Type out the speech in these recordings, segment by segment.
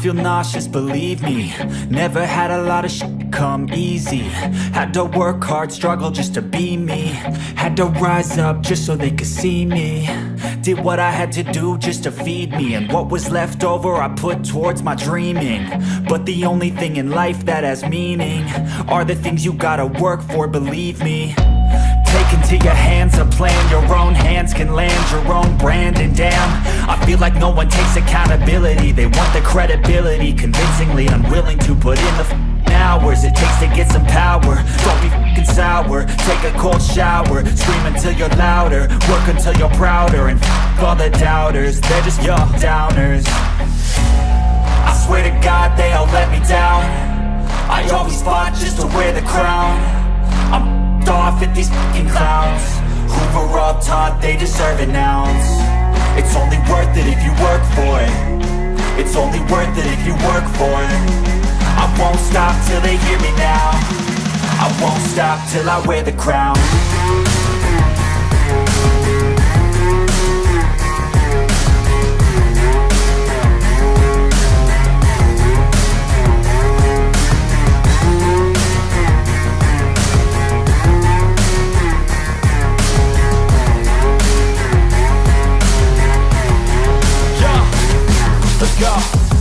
feel nauseous, believe me. Never had a lot of shit come easy. Had to work hard, struggle just to be me. Had to rise up just so they could see me. Did what I had to do just to feed me. And what was left over I put towards my dreaming. But the only thing in life that has meaning are the things you gotta work for, believe me. Take into your hands a plan. Your own hands can land your own brand. And damn, I feel like no one takes accountability. They want the credibility, convincingly unwilling to put in the hours it takes to get some power. Don't be f***ing sour. Take a cold shower. Scream until you're louder. Work until you're prouder. And f*** all the doubters, they're just your downers. I swear to God they all let me down. I always fought just to wear the crown. I'm off at these fucking clowns who were all taught they deserve an ounce. It's only worth it if you work for it. It's only worth it if you work for it. I won't stop till they hear me now. I won't stop till I wear the crown.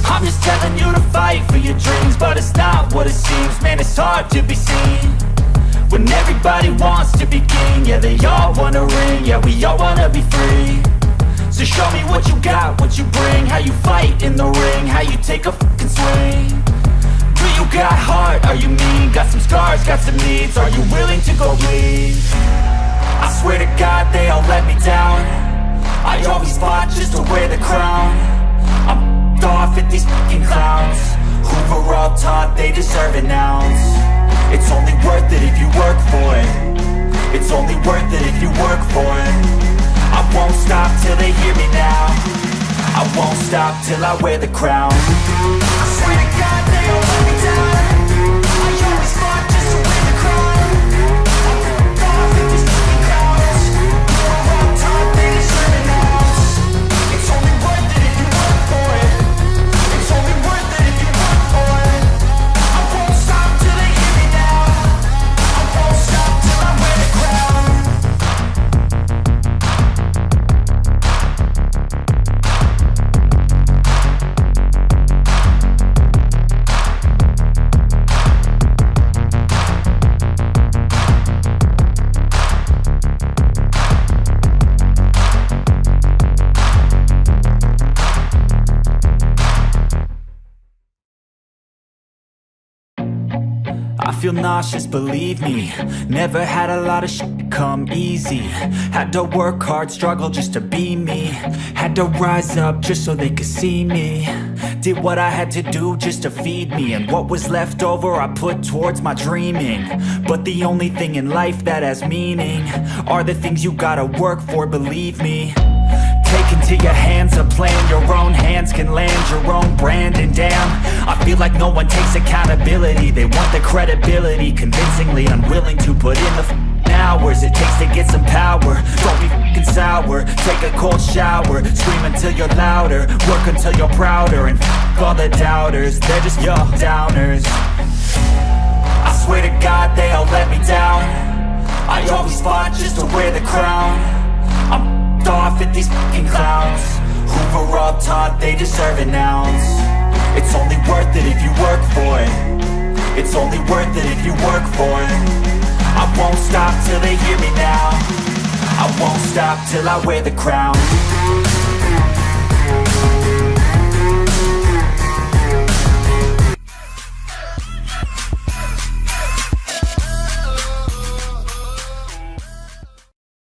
I'm just telling you to fight for your dreams, but it's not what it seems. Man, it's hard to be seen when everybody wants to be king. Yeah, they all wanna ring, yeah, we all wanna be free. So show me what you got, what you bring, how you fight in the ring, how you take a fucking swing. Do you got heart, are you mean? Got some scars, got some needs, are you willing to go bleed? I swear to God they all let me down. I always fought just to wear the crown. I'm off at these fucking clowns who were all taught they deserve an ounce. It's only worth it if you work for it. It's only worth it if you work for it. I won't stop till they hear me now. I won't stop till I wear the crown. I swear to God they all let me down. I always fought just to wear the crown. I'm off at these fucking clowns who were all taught they deserve an ounce. It's only worth it if you work for it. It's only worth it if you work for it. I won't stop till they hear me now. I won't stop till I wear the crown. I feel nauseous, believe me. Never had a lot of shit come easy. Had to work hard, struggle just to be me. Had to rise up just so they could see me. Did what I had to do just to feed me. And what was left over I put towards my dreaming. But the only thing in life that has meaning are the things you gotta work for, believe me. Take into your hands a plan. Your own hands can land your own brand. And damn, I feel like no one takes accountability. They want the credibility, convincingly unwilling to put in the hours it takes to get some power. Don't be f***ing sour. Take a cold shower. Scream until you're louder. Work until you're prouder. And f*** all the doubters, they're just your downers. I swear to God they all let me down. I always fought just to wear the crown. I'm off at these fucking clowns who were all taught they deserve an ounce. It's only worth it if you work for it. It's only worth it if you work for it. I won't stop till they hear me now. I won't stop till I wear the crown.